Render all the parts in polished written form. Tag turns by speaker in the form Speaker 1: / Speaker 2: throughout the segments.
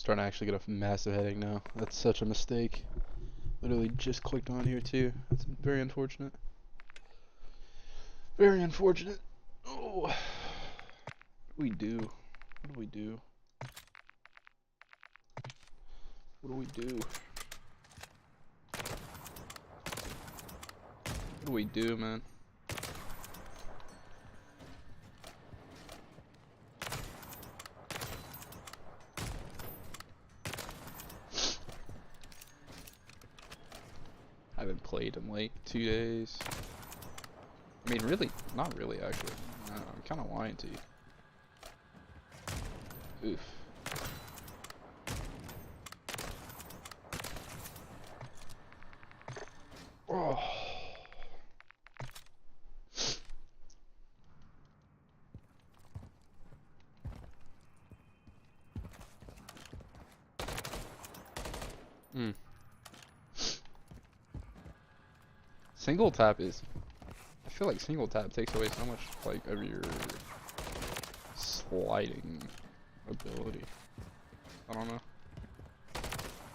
Speaker 1: Starting to actually get a massive headache now. That's such a mistake. Literally just clicked on here too. That's very unfortunate. Very unfortunate. Oh. What do we do? What do we do? What do we do? What do we do, man? I haven't played in like 2 days. I mean, really, not really, actually. I'm kind of lying to you. Oof. Oh. Hmm. Single tap is, I feel like single tap takes away so much like of your sliding ability. I don't know.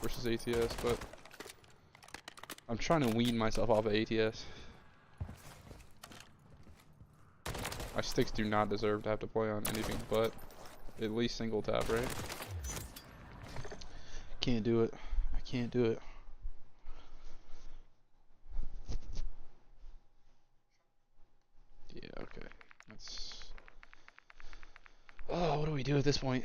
Speaker 1: Versus ATS, but I'm trying to wean myself off of ATS. My sticks do not deserve to have to play on anything but at least single tap, right? Can't do it. I can't do it. Yeah, okay. That's... Oh, what do we do at this point?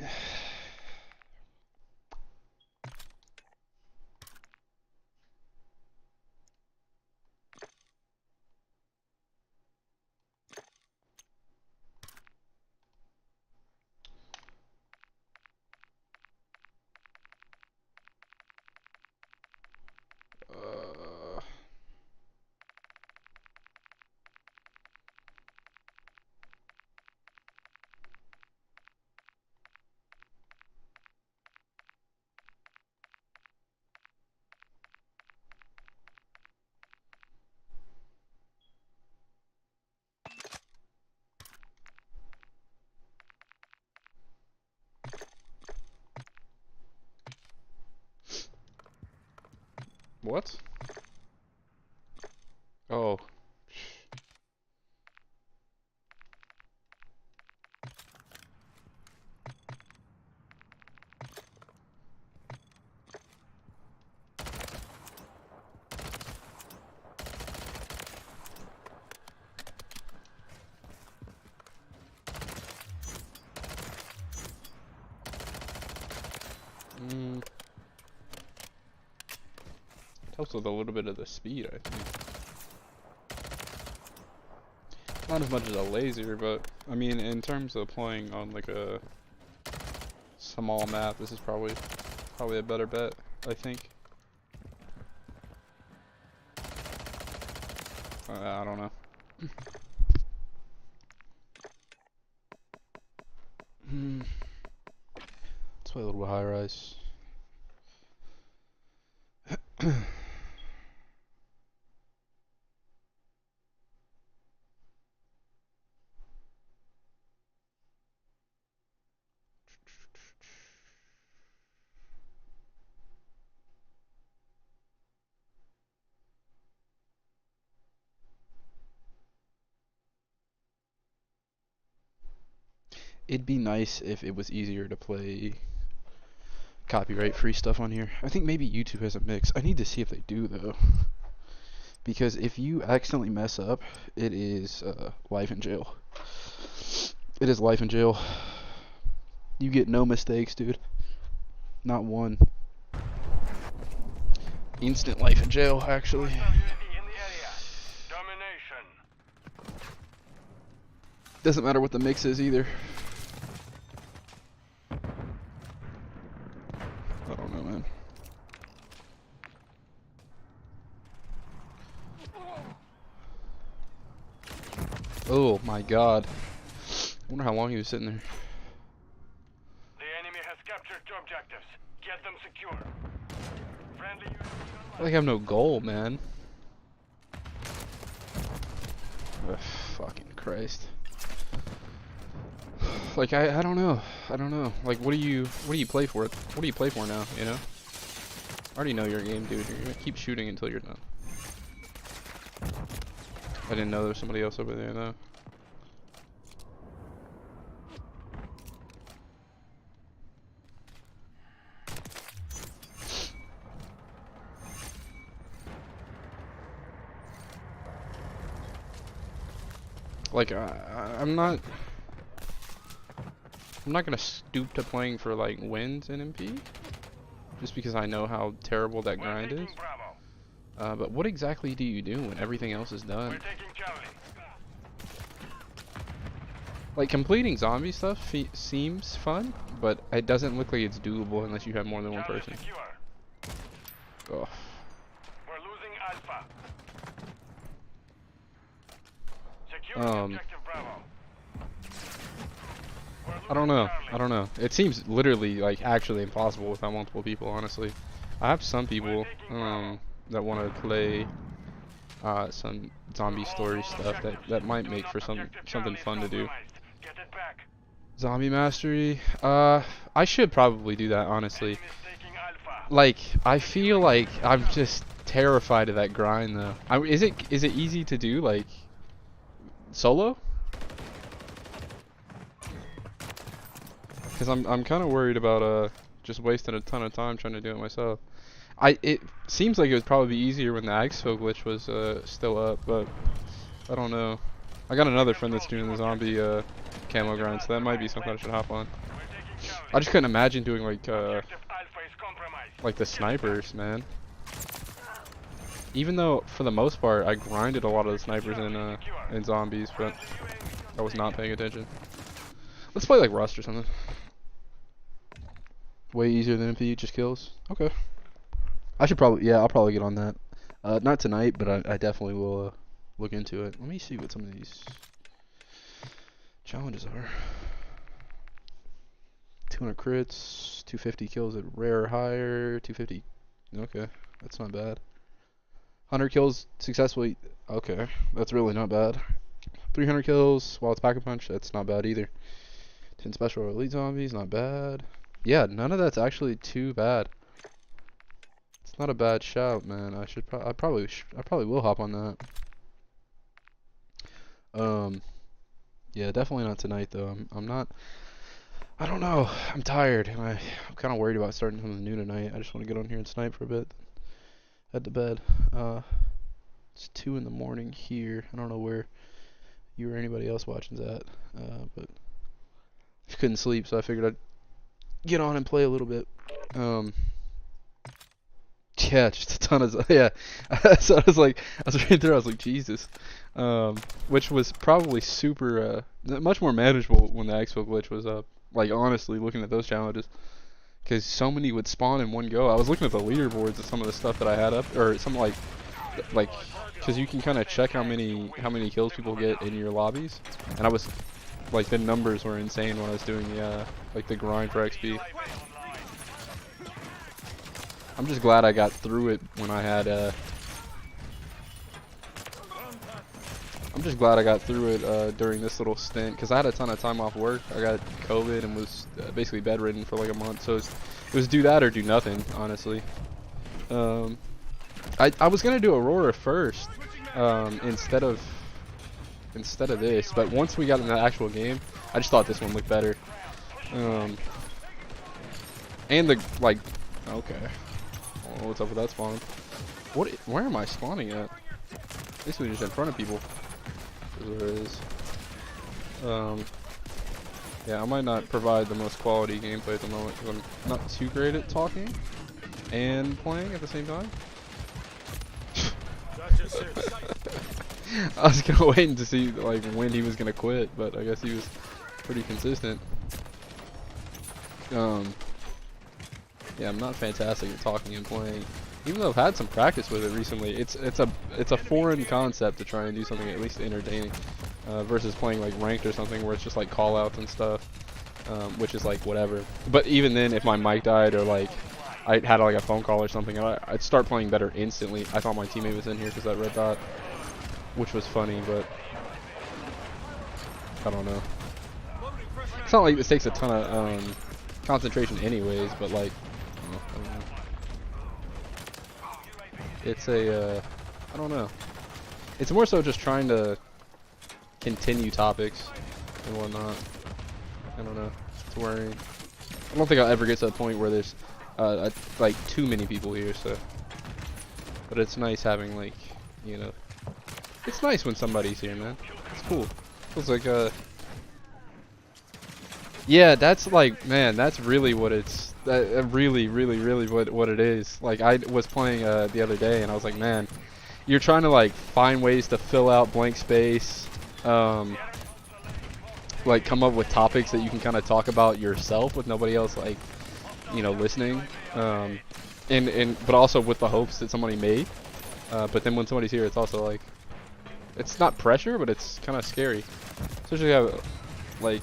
Speaker 1: What? Oh. Helps with a little bit of the speed, I think. Not as much as a laser, but I mean, in terms of playing on like a small map, this is probably a better bet, I think. I don't know. Let's play a little bit high rise. It'd be nice if it was easier to play copyright free stuff on here. I think maybe YouTube has a mix. I need to see if they do though. Because if you accidentally mess up, it is life in jail. It is life in jail. You get no mistakes, dude. Not one. Instant life in jail, actually. Doesn't matter what the mix is either. I don't know, man. Oh my god. I wonder how long he was sitting there.
Speaker 2: The enemy has captured two objectives. Get them secure. Friendly units
Speaker 1: I feel like I have no goal, man. Ugh, fucking Christ. Like I don't know. I don't know. Like what do you play for? What do you play for now, you know? I already know your game, dude. You're gonna keep shooting until you're done. I didn't know there was somebody else over there though. Like I'm not gonna stoop to playing for like wins in MP, just because I know how terrible that grind is. But what exactly do you do when everything else is done? Like completing zombie stuff seems fun, but it doesn't look like it's doable unless you have more than one person. Oh.
Speaker 2: We're losing Alpha.
Speaker 1: I don't know. I don't know. It seems literally like actually impossible without multiple people, honestly. I have some people that want to play some zombie story stuff that might make for something fun to do. Zombie mastery. I should probably do that, honestly. Like I feel like I'm just terrified of that grind though. Is it easy to do like solo? Because I'm kind of worried about just wasting a ton of time trying to do it myself. It seems like it would probably be easier when the Exfil glitch was still up, but I don't know. I got another friend that's doing the zombie camo grind, so that might be something I should hop on. I just couldn't imagine doing like the snipers, man. Even though for the most part I grinded a lot of the snipers in zombies, but I was not paying attention. Let's play like Rust or something. Way easier than MP, just kills. Okay. I should probably, yeah, I'll probably get on that. Not tonight, but I definitely will look into it. Let me see what some of these challenges are. 200 crits, 250 kills at rare or higher, 250. Okay, that's not bad. 100 kills successfully. Okay, that's really not bad. 300 kills while it's Pack-a-Punch. That's not bad either. 10 special or elite zombies, not bad. Yeah, none of that's actually too bad. It's not a bad shout, man. I probably will hop on that. Yeah, definitely not tonight though. I'm not. I don't know. I'm tired, and I'm kind of worried about starting something new tonight. I just want to get on here and snipe for a bit. Head to bed. It's 2 in the morning here. I don't know where you or anybody else watching's at, but I couldn't sleep, so I figured I'd get on and play a little bit. Yeah, just a ton of yeah. So I was reading through. I was like, Jesus, which was probably super much more manageable when the Exfil glitch was up. Like honestly, looking at those challenges, because so many would spawn in one go. I was looking at the leaderboards of some of the stuff that I had up, or something like, because you can kind of check how many kills people get in your lobbies, and I was like, the numbers were insane when I was doing the like the grind for XP. I'm just glad I got through it when I had I'm just glad I got through it during this little stint, because I had a ton of time off work. I got COVID and was basically bedridden for like a month, so it was do that or do nothing, honestly. I was gonna do Aurora first instead of this, but once we got in the actual game, I just thought this one looked better. And the okay. Oh, what's up with that spawn? Where am I spawning at? Basically just in front of people. Is where it is. Yeah, I might not provide the most quality gameplay at the moment because I'm not too great at talking and playing at the same time. I was gonna wait to see like when he was gonna quit, but I guess he was pretty consistent. Yeah, I'm not fantastic at talking and playing, even though I've had some practice with it recently. It's a foreign concept to try and do something at least entertaining, versus playing like ranked or something where it's just like call outs and stuff, which is like whatever. But even then, if my mic died or like I had like a phone call or something, I'd start playing better instantly. I thought my teammate was in here because that red dot, which was funny, but I don't know. It's not like this takes a ton of concentration anyways, but like, I don't know. It's a, I don't know. It's more so just trying to continue topics and whatnot. I don't know. It's worrying. I don't think I'll ever get to a point where there's like too many people here, so. But it's nice having like, you know, it's nice when somebody's here, man. It's cool. Feels like yeah, that's like, man, that's really what it's, really what it is. Like, I was playing the other day, and I was like, man, you're trying to like find ways to fill out blank space, like come up with topics that you can kind of talk about yourself with nobody else, like, you know, listening, but also with the hopes that somebody may. But then when somebody's here, it's also like, it's not pressure, but it's kind of scary, especially have like.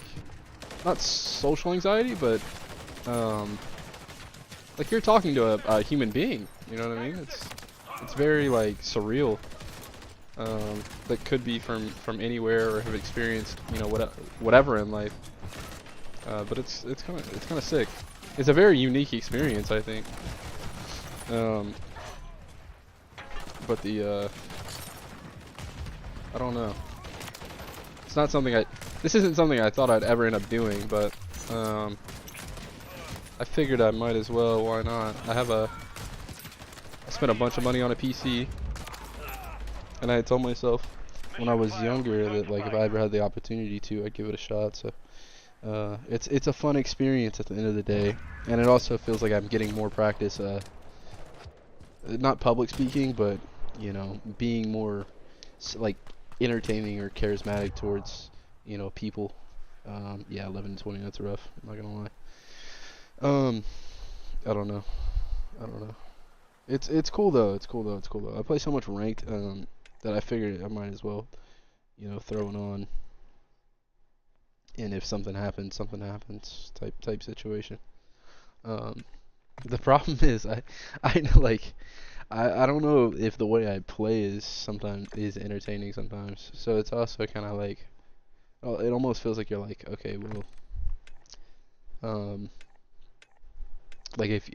Speaker 1: Not social anxiety, but like you're talking to a human being, you know what I mean? It's very like surreal. That could be from anywhere or have experienced, you know, whatever in life. But it's kind of sick. It's a very unique experience, I think. But the I don't know. It's not something this isn't something I thought I'd ever end up doing, but I figured I might as well. Why not? I spent a bunch of money on a PC, and I told myself when I was younger that like if I ever had the opportunity to, I'd give it a shot. So it's a fun experience at the end of the day, and it also feels like I'm getting more practice. Not public speaking, but you know, being more like entertaining or charismatic towards, you know, people. Yeah, 11 to 20, that's rough, I'm not gonna lie. I don't know. It's cool though. I play so much ranked that I figured I might as well, you know, throw it on. And if something happens type situation. The problem is I know, like, I don't know if the way I play is entertaining sometimes. So it's also kind of like, it almost feels like you're like, okay, well, like if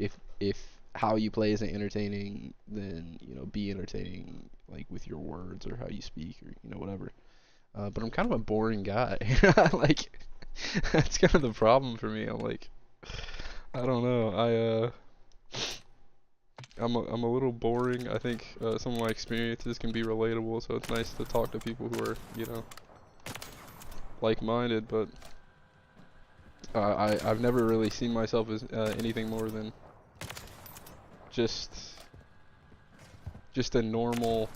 Speaker 1: how you play isn't entertaining, then, you know, be entertaining like with your words or how you speak or, you know, whatever. But I'm kind of a boring guy. Like, that's kind of the problem for me. I'm like, I don't know. I'm a little boring. I think some of my experiences can be relatable, so it's nice to talk to people who are, you know, like-minded. But I've never really seen myself as anything more than just a normal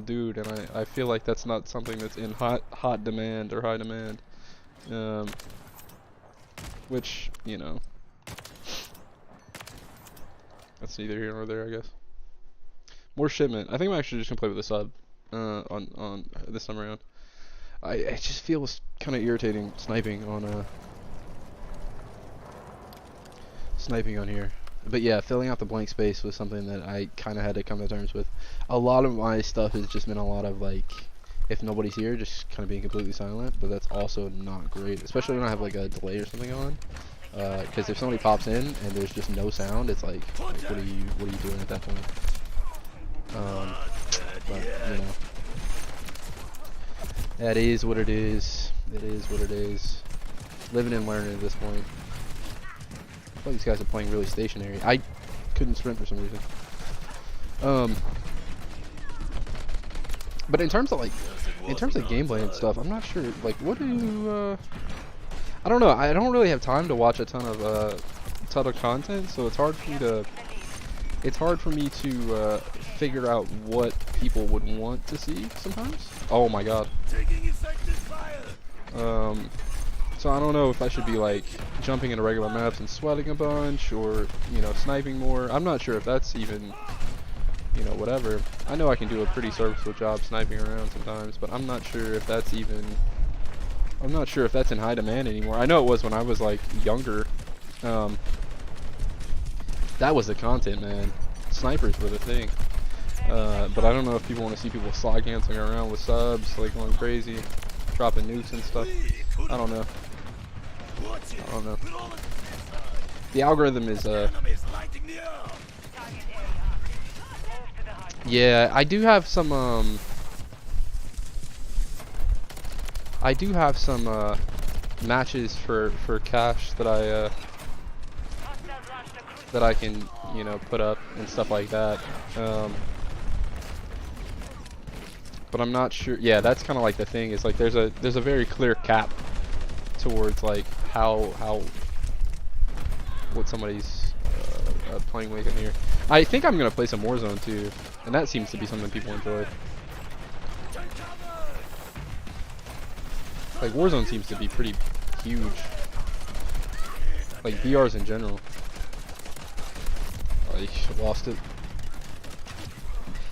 Speaker 1: dude, and I feel like that's not something that's in hot demand or high demand. Which, you know, that's neither here nor there, I guess. More shipment. I think I'm actually just gonna play with the sub on this time around. It just feels kind of irritating sniping on here. But yeah, filling out the blank space was something that I kind of had to come to terms with. A lot of my stuff has just been a lot of like, if nobody's here, just kind of being completely silent. But that's also not great, especially when I have like a delay or something on. Because if somebody pops in and there's just no sound, it's like what are you doing at that point? But you know, that is what it is. It is what it is. Living and learning at this point. I feel like these guys are playing really stationary. I couldn't sprint for some reason. But in terms of gameplay and stuff, I'm not sure. Like, what do I don't know. I don't really have time to watch a ton of content, so it's hard for me to figure out what people would want to see sometimes. Oh my god. So I don't know if I should be like jumping into regular maps and sweating a bunch, or, you know, sniping more. I'm not sure if that's even, you know, whatever. I know I can do a pretty serviceable job sniping around sometimes, but I'm not sure if that's even, I'm not sure if that's in high demand anymore. I know it was when I was like younger. That was the content, man. Snipers were the thing. But I don't know if people want to see people slide canceling around with subs, like going crazy, dropping nukes and stuff. I don't know. I don't know. The algorithm is yeah, I do have some matches for cash that I can, you know, put up and stuff like that. But I'm not sure. Yeah, that's kind of like the thing, is like there's a very clear cap towards like how what somebody's playing with in here. I think I'm gonna play some Warzone too, and that seems to be something people enjoy. Like Warzone seems to be pretty huge. Like VRs in general. Oh, you lost it.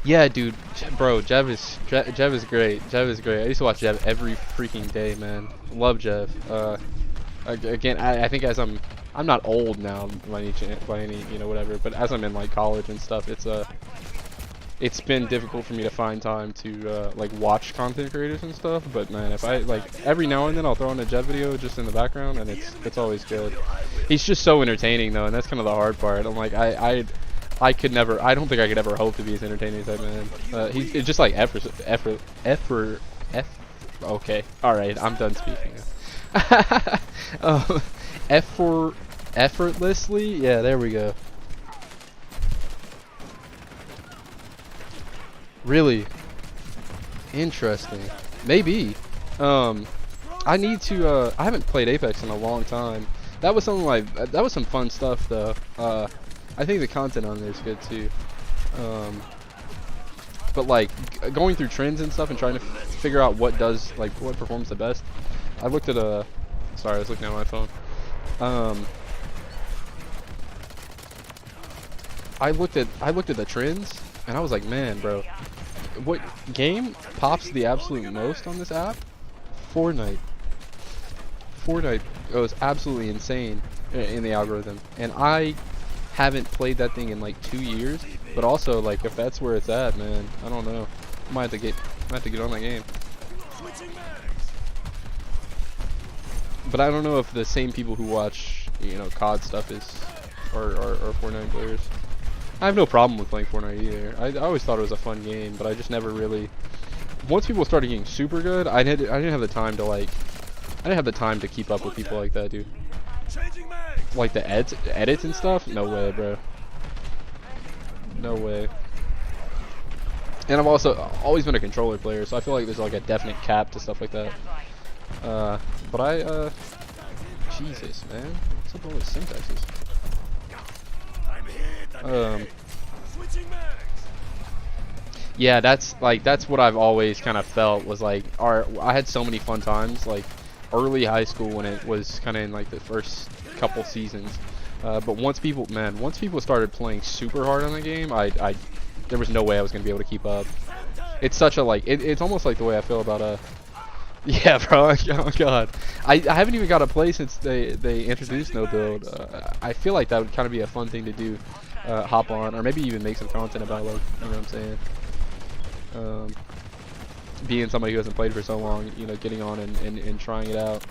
Speaker 1: Yeah, dude, bro, Jev is great. Jev is great. I used to watch Jev every freaking day, man. Love Jev. Again, I think as I'm not old now by any you know, whatever, but as I'm in like college and stuff, it's been difficult for me to find time to like watch content creators and stuff. But man, if I like every now and then I'll throw in a Jev video just in the background, and it's always good. He's just so entertaining though, and that's kind of the hard part. I'm like I could never. I don't think I could ever hope to be as entertaining as that man. He's just like Okay, all right, I'm done speaking. Effortlessly. Yeah, there we go. Really interesting. Maybe. I need to. I haven't played Apex in a long time. That was something like that was some fun stuff though. I think the content on there is good too. But like going through trends and stuff and trying to figure out what performs the best. I looked at sorry, I was looking at my phone. I looked at the trends and I was like, man, bro, what game pops the absolute most on this app? Fortnite. Fortnite goes absolutely insane in the algorithm, and I haven't played that thing in like 2 years. But also, like, if that's where it's at, man, I don't know. I might have to get on that game. But I don't know if the same people who watch, you know, COD stuff are Fortnite players. I have no problem with playing Fortnite either. I always thought it was a fun game, but I just never really. Once people started getting super good, I didn't have the time to like. I didn't have the time to keep up with people like that, dude. Like the edits and stuff? No way, bro. No way. And I've also always been a controller player, so I feel like there's like a definite cap to stuff like that. But Jesus, man. What's up with all the syntaxes? Yeah, that's what I've always kind of felt was like, I had so many fun times, like early high school when it was kind of in like the first couple seasons. But once people started playing super hard on the game, there was no way I was gonna be able to keep up. It's such a like, it's almost like the way I feel about yeah, bro. Oh god, I haven't even got to play since they introduced no build. I feel like that would kind of be a fun thing to do, hop on, or maybe even make some content about, like, you know what I'm saying. Being somebody who hasn't played for so long, you know, getting on and trying it out.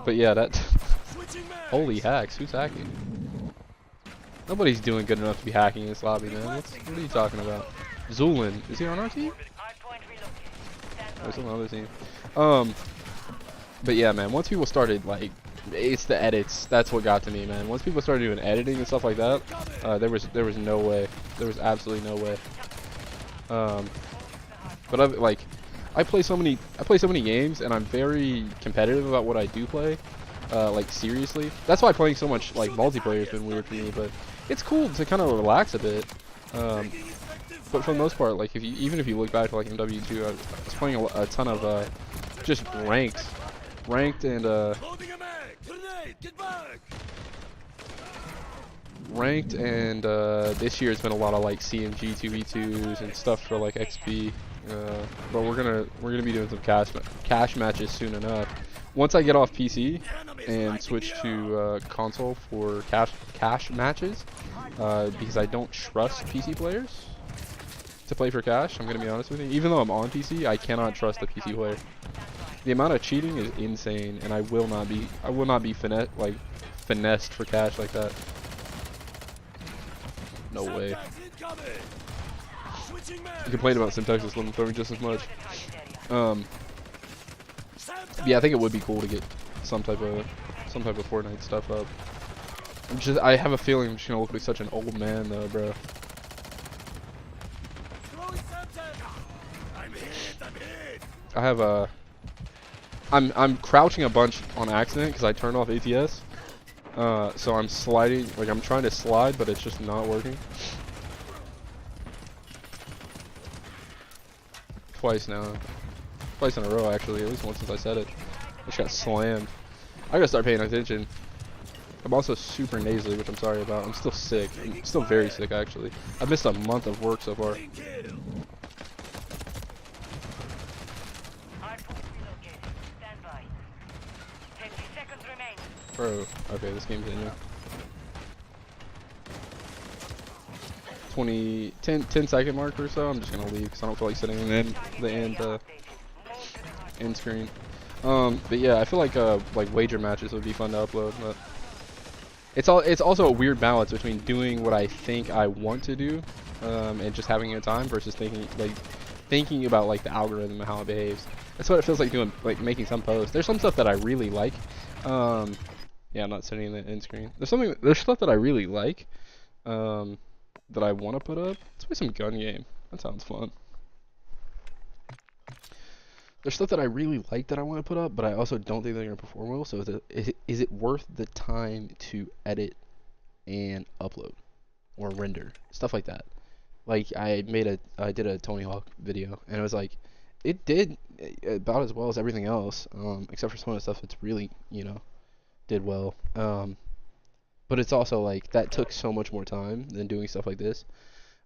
Speaker 1: But yeah, that. Holy hacks! Who's hacking? Nobody's doing good enough to be hacking in this lobby, man. What are you talking about? Zulin, is he on our team? Or is on the other team? But yeah, man. Once people started, like, it's the edits. That's what got to me, man. Once people started doing editing and stuff like that, there was no way. There was absolutely no way. But I play so many games, and I'm very competitive about what I do play. Like, seriously. That's why playing so much like multiplayer has been weird for me, but it's cool to kind of relax a bit. But for the most part, like, even if you look back to like MW2, I was playing a ton of just ranked and this year it's been a lot of like CMG 2v2s and stuff for like XP. But we're gonna be doing some cash matches soon enough. Once I get off PC and switch to console for cash matches, because I don't trust PC players to play for cash. I'm gonna be honest with you. Even though I'm on PC, I cannot trust the PC player. The amount of cheating is insane, and I will not be finessed for cash like that. No way. You complain about Syntaxis, let them throw me just as much. Yeah, I think it would be cool to get some type of Fortnite stuff up. I have a feeling I'm just gonna look like such an old man though, bro. I have a. I'm crouching a bunch on accident because I turned off ATS. So I'm sliding, like I'm trying to slide, but it's just not working. Twice now. Twice in a row, actually. At least once since I said it. I just got slammed. I gotta start paying attention. I'm also super nasally, which I'm sorry about. I'm still sick. I'm still very sick, actually. I've missed a month of work so far. Bro, okay, this game's in here. 10 second mark or so. I'm just gonna leave because I don't feel like sitting in the end screen. But yeah, I feel like wager matches would be fun to upload, but it's also a weird balance between doing what I think I want to do, and just having a time versus thinking about like the algorithm and how it behaves. That's what it feels like doing, like making some posts. There's some stuff that I really like. Yeah, I'm not sitting in the end screen. There's stuff that I really like, that I want to put up. Let's play some gun game. That sounds fun. There's stuff that I really like that I want to put up, but I also don't think they're going to perform well. So is it worth the time to edit and upload or render? Stuff like that. Like I did a Tony Hawk video, and it was like, it did about as well as everything else, except for some of the stuff that's really, did well. But it's also like that took so much more time than doing stuff like this.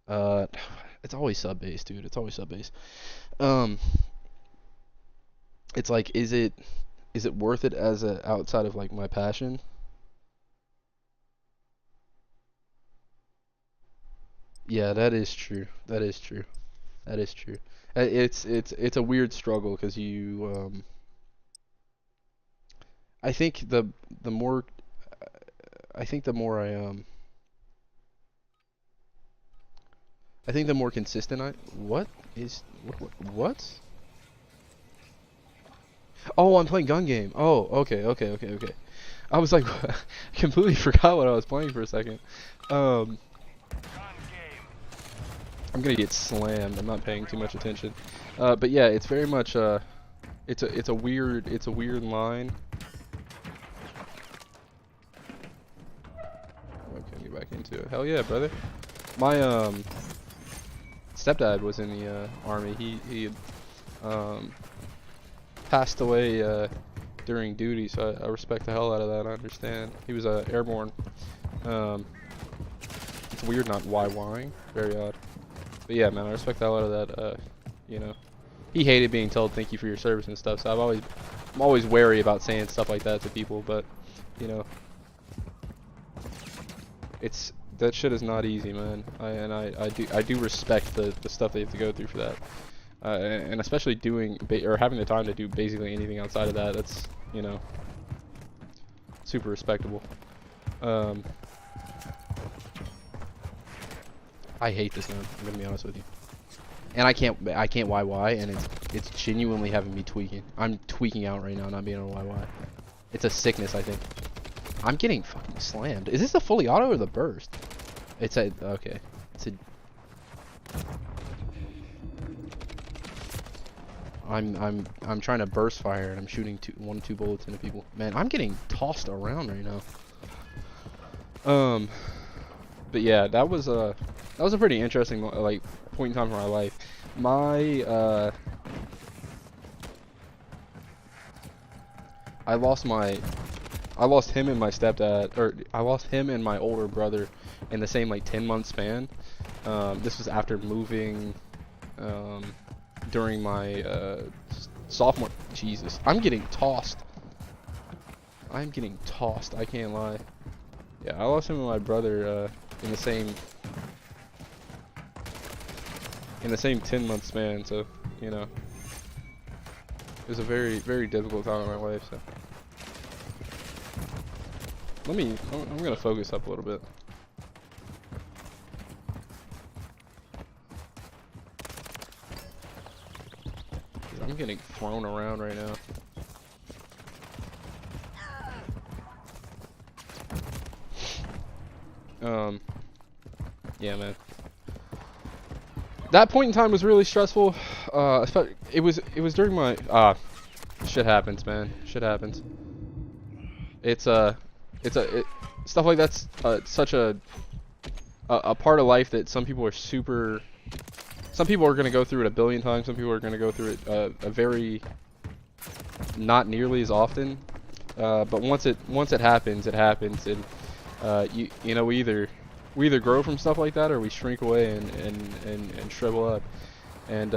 Speaker 1: It's always sub-based, dude. It's always sub-based. It's like, is it worth it as a outside of like my passion? Yeah, that is true. That is true. That is true. It's a weird struggle because you I think the more I think the more I think the more consistent what? Oh, I'm playing gun game. Oh, okay. I was like, completely forgot what I was playing for a second. I'm gonna get slammed. I'm not paying too much attention. But yeah, it's very much it's a weird line. Okay, get back into it. Hell yeah, brother. My stepdad was in the army. He had passed away during duty, so I respect the hell out of that. I understand. He was airborne. It's weird not why-whying. Very odd. But yeah, man, I respect the hell out of that. He hated being told thank you for your service and stuff, so I'm always wary about saying stuff like that to people, but that shit is not easy, man. I do respect the stuff they have to go through for that. And especially doing or having the time to do basically anything outside of that. That's super respectable. I hate this gun. I'm gonna be honest with you. And I can't YY, and it's genuinely having me tweaking. I'm tweaking out right now, not being able to YY. It's a sickness, I think. I'm getting fucking slammed. Is this the fully auto or the burst? It's a okay. It's a. I'm trying to burst fire and I'm shooting 1-2 bullets into people. Man, I'm getting tossed around right now. But yeah, that was a pretty interesting like point in time for my life. I lost him and my stepdad, or I lost him and my older brother in the same like 10-month span. This was after moving during my sophomore. Jesus, I'm getting tossed. I can't lie. Yeah, I lost him and my brother in the same 10-month span. So it was a very, very difficult time in my life. So I'm gonna focus up a little bit. 'Cause I'm getting thrown around right now. Yeah, man. That point in time was really stressful. It was during my shit happens, man. Shit happens. Stuff like that's such a part of life that some people are gonna go through it a billion times. Some people are gonna go through it a very not nearly as often. But once it happens, it happens, and you know, we either grow from stuff like that or we shrink away and shrivel up, and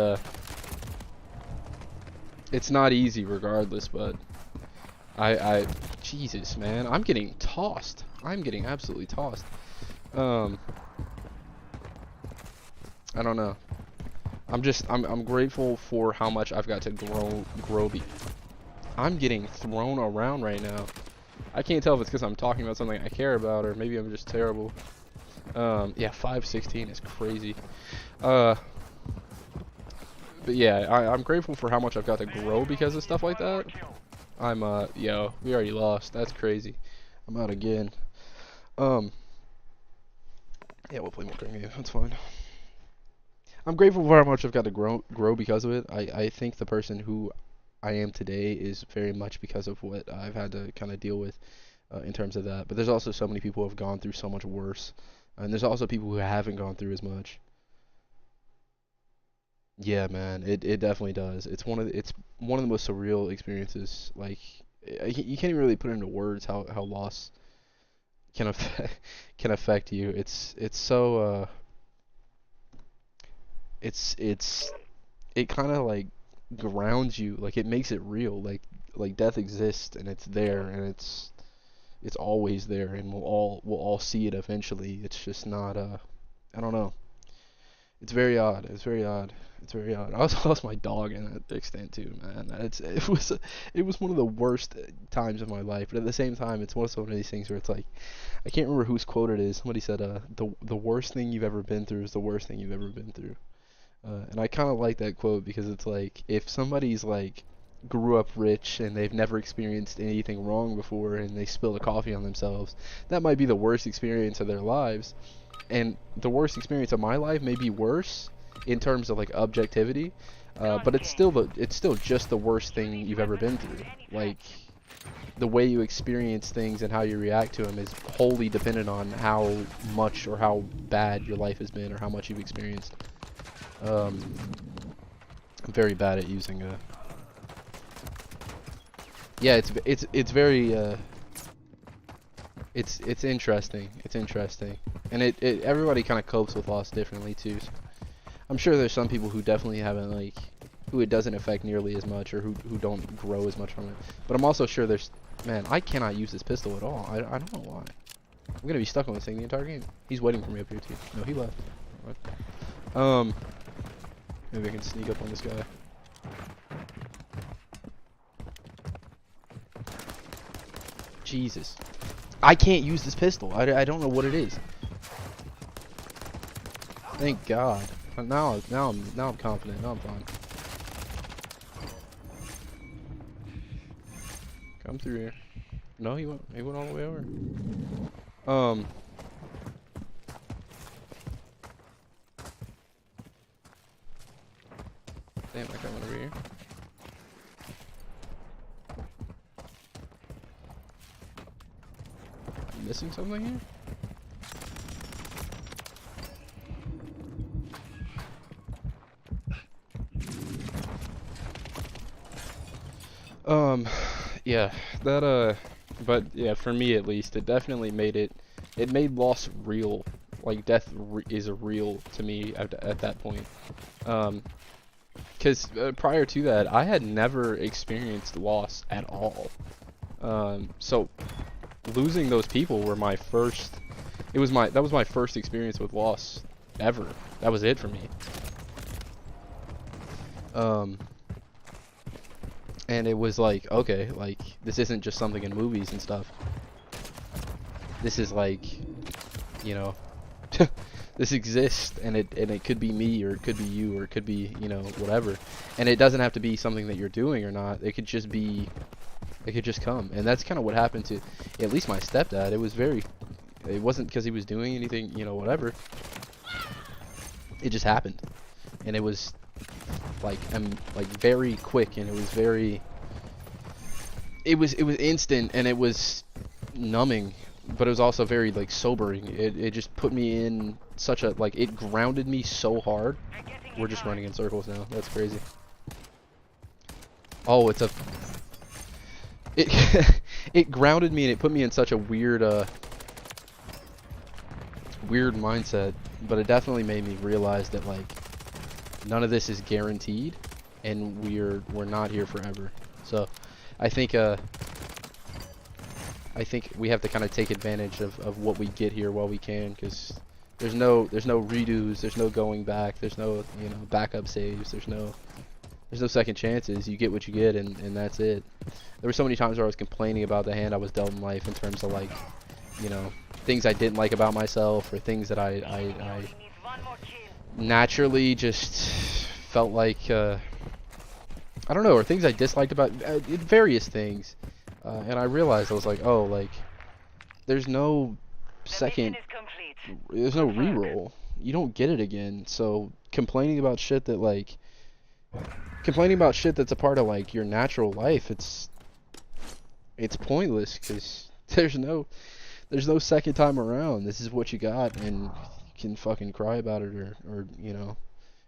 Speaker 1: it's not easy regardless. But Jesus, man, I'm getting tossed. I'm getting absolutely tossed. I don't know. I'm grateful for how much I've got to grow. I'm getting thrown around right now. I can't tell if it's because I'm talking about something I care about, or maybe I'm just terrible. Yeah, 516 is crazy. But yeah, I'm grateful for how much I've got to grow because of stuff like that. Yo, we already lost. That's crazy. I'm out again. Yeah, we'll play more current game. That's fine. I'm grateful for how much I've got to grow because of it. I think the person who I am today is very much because of what I've had to kind of deal with in terms of that. But there's also so many people who have gone through so much worse, and there's also people who haven't gone through as much. Yeah, man, it definitely does. It's one of the most surreal experiences. Like, you can't even really put into words how loss can affect you. It's so it kind of like grounds you. Like, it makes it real. Like death exists, and it's there, and it's always there, and we'll all see it eventually. It's just not I don't know. It's very odd. It's very odd. It's very odd. I also lost my dog in that extent too, man. It was one of the worst times of my life. But at the same time, it's one of these things where it's like, I can't remember whose quote it is. Somebody said, the worst thing you've ever been through is the worst thing you've ever been through. And I kind of like that quote because it's like, if somebody's like grew up rich and they've never experienced anything wrong before and they spill the coffee on themselves, that might be the worst experience of their lives. And the worst experience of my life may be worse in terms of like objectivity, but it's still just the worst thing you've ever been through. Like, the way you experience things and how you react to them is wholly dependent on how much or how bad your life has been or how much you've experienced. I'm very bad at using yeah, it's very it's interesting. It's interesting, and everybody kind of copes with loss differently too. So I'm sure there's some people who definitely haven't, like, who it doesn't affect nearly as much, or who don't grow as much from it. But I'm also sure there's, man, I cannot use this pistol at all. I don't know why. I'm gonna be stuck on this thing the entire game. He's waiting for me up here too. No, he left. Maybe I can sneak up on this guy. Jesus. I can't use this pistol. I don't know what it is. Thank God. Now I'm confident. Now I'm fine. Come through here. No, he went all the way over. Damn, I coming over here. Missing something here? Yeah, that, but yeah, for me at least, it definitely made loss real. Like, death is real to me at that point. Because prior to that, I had never experienced loss at all. So losing those people were my first. That was my first experience with loss ever. That was it for me. And it was like, okay, like this isn't just something in movies and stuff. This is like, you know, this exists, and it could be me, or it could be you, or it could be, you know, whatever. And it doesn't have to be something that you're doing or not. It could just be, it could just come. And that's kind of what happened to at least my stepdad. It was very, it wasn't because he was doing anything, you know, whatever. It just happened, and it was like very quick, and it was very, it was instant, and it was numbing, but it was also very like sobering. It just put me in such a, like, it grounded me so hard. We're just running in circles now. That's crazy. Oh, it's a, it it grounded me, and it put me in such a weird weird mindset, but it definitely made me realize that, like, none of this is guaranteed, and we're not here forever. So I think we have to kind of take advantage of what we get here while we can, because there's no redos, there's no going back, there's no, you know, backup saves, there's no second chances. You get what you get, and that's it. There were so many times where I was complaining about the hand I was dealt in life, in terms of, like, you know, things I didn't like about myself, or things that I naturally just felt like, I don't know, or things I disliked about various things. And I realized, I was like, oh, like, there's no second, there's no reroll. You don't get it again. So complaining about shit that, like, complaining about shit that's a part of, like, your natural life, it's pointless, because there's no second time around. This is what you got, and you can fucking cry about it, or you know,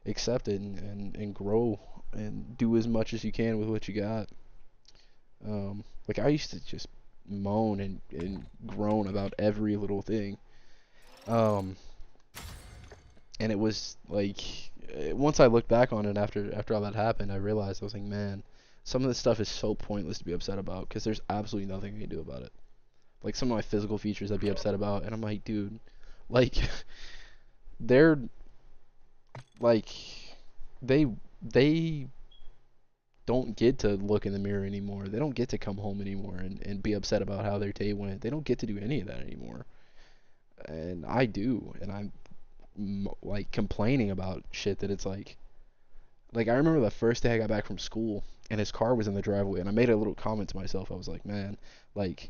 Speaker 1: accept it, and grow, and do as much as you can with what you got. Like, I used to just moan and groan about every little thing. And it was like, once I looked back on it after all that happened, I realized, I was like, man, some of this stuff is so pointless to be upset about, because there's absolutely nothing I can do about it. Like, some of my physical features I'd be upset about, and I'm like, dude, like, they're, like, they don't get to look in the mirror anymore. They don't get to come home anymore and be upset about how their day went. They don't get to do any of that anymore. And I do, and I'm, like, complaining about shit that it's like, I remember the first day I got back from school, and his car was in the driveway, and I made a little comment to myself. I was like, man, like,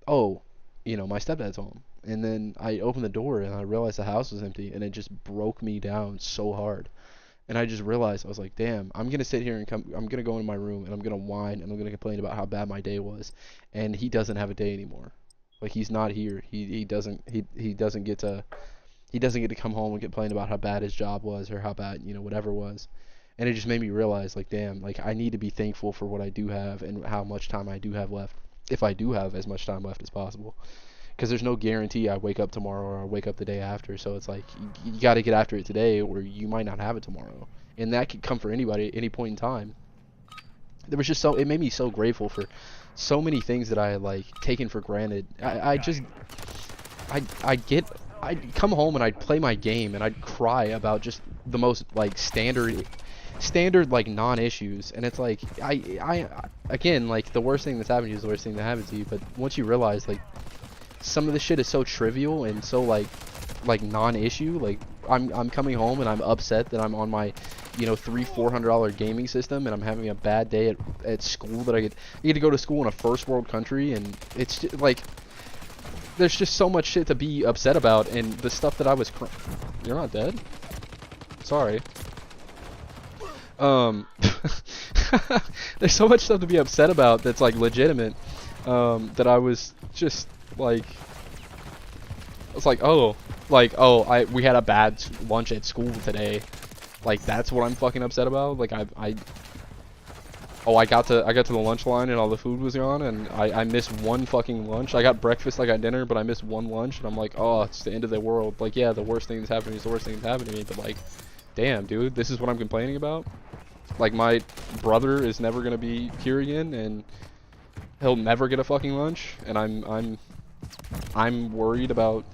Speaker 1: oh, you know, my stepdad's home. And then I opened the door, and I realized the house was empty, and it just broke me down so hard. And I just realized, I was like, damn, I'm going to sit here and I'm going to go into my room, and I'm going to whine, and I'm going to complain about how bad my day was. And he doesn't have a day anymore. Like, he's not here. He doesn't get to come home and complain about how bad his job was, or how bad, you know, whatever was. And it just made me realize, like, damn, like, I need to be thankful for what I do have, and how much time I do have left, if I do have as much time left as possible. Because there's no guarantee I wake up tomorrow, or I wake up the day after. So it's like, you got to get after it today, or you might not have it tomorrow. And that could come for anybody at any point in time. There was just it made me so grateful for so many things that I had, like, taken for granted. I'd come home, and I'd play my game, and I'd cry about just the most, like, standard like, non-issues. And it's like, again, like, the worst thing that's happened to you is the worst thing that happened to you. But once you realize, like, some of this shit is so trivial and so, like non-issue. Like, I'm coming home, and I'm upset that I'm on my, you know, $300-400 gaming system, and I'm having a bad day at school, that I get to go to school in a first world country, and it's just, like, there's just so much shit to be upset about. And the stuff that I was you're not dead? Sorry. There's so much stuff to be upset about that's, like, legitimate, that I was just like, it's like, we had a bad lunch at school today. Like, that's what I'm fucking upset about. Like, I got to the lunch line, and all the food was gone, and I missed one fucking lunch. I got breakfast, I got dinner, but I missed one lunch, and I'm like, oh, it's the end of the world. Like, yeah, the worst thing that's happened to me is the worst thing that's happened to me, but, like, damn, dude, this is what I'm complaining about? Like, my brother is never gonna be here again, and he'll never get a fucking lunch, and I'm worried about,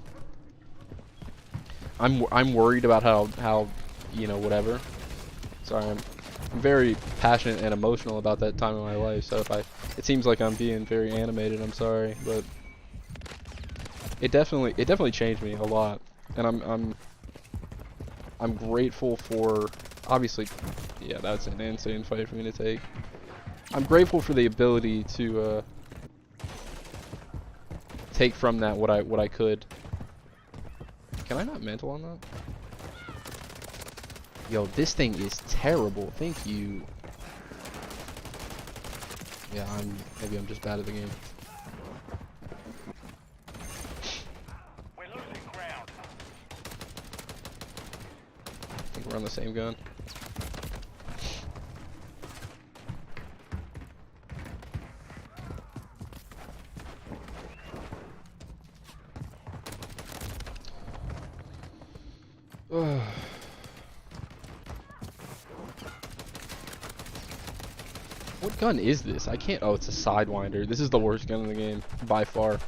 Speaker 1: I'm worried about how, you know, whatever. Sorry, I'm very passionate and emotional about that time in my life. So if it seems like I'm being very animated, I'm sorry, but it definitely changed me a lot, and I'm grateful for, obviously, yeah, that's an insane fight for me to take. I'm grateful for the ability to take from that what I could. Can I not mental on that? Yo, this thing is terrible. Thank you. Yeah, maybe I'm just bad at the game.
Speaker 2: We're losing ground.
Speaker 1: I think we're on the same gun. What gun is this? I can't. Oh, it's a Sidewinder. This is the worst gun in the game by far.
Speaker 2: Only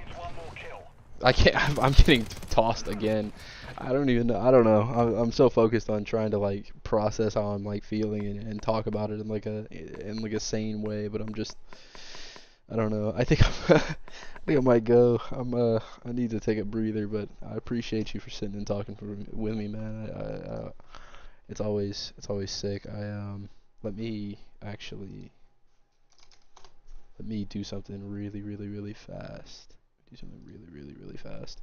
Speaker 2: needs one more kill.
Speaker 1: I can't. I'm getting tossed again. I don't even know. I don't know. I'm so focused on trying to like process how I'm like feeling and talk about it in like a sane way. But I'm just. I don't know. I think I think I might go. I need to take a breather. But I appreciate you for sitting and talking with me, man. It's always sick. Let me actually do something really fast. Do something really fast.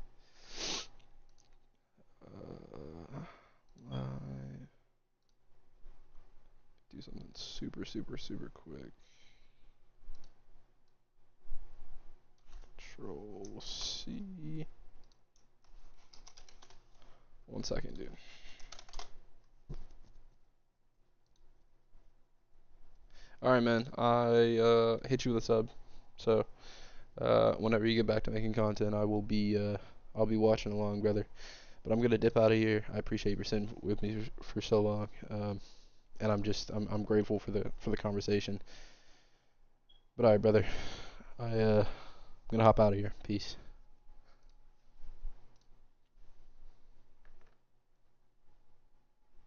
Speaker 1: Do something super quick. Control C. 1 second, dude. Alright, man. I hit you with a sub. So, whenever you get back to making content, I'll be watching along, brother. But I'm gonna dip out of here. I appreciate you for sitting with me for so long. And I'm grateful for the conversation. But alright, brother. I'm gonna hop out of here. Peace.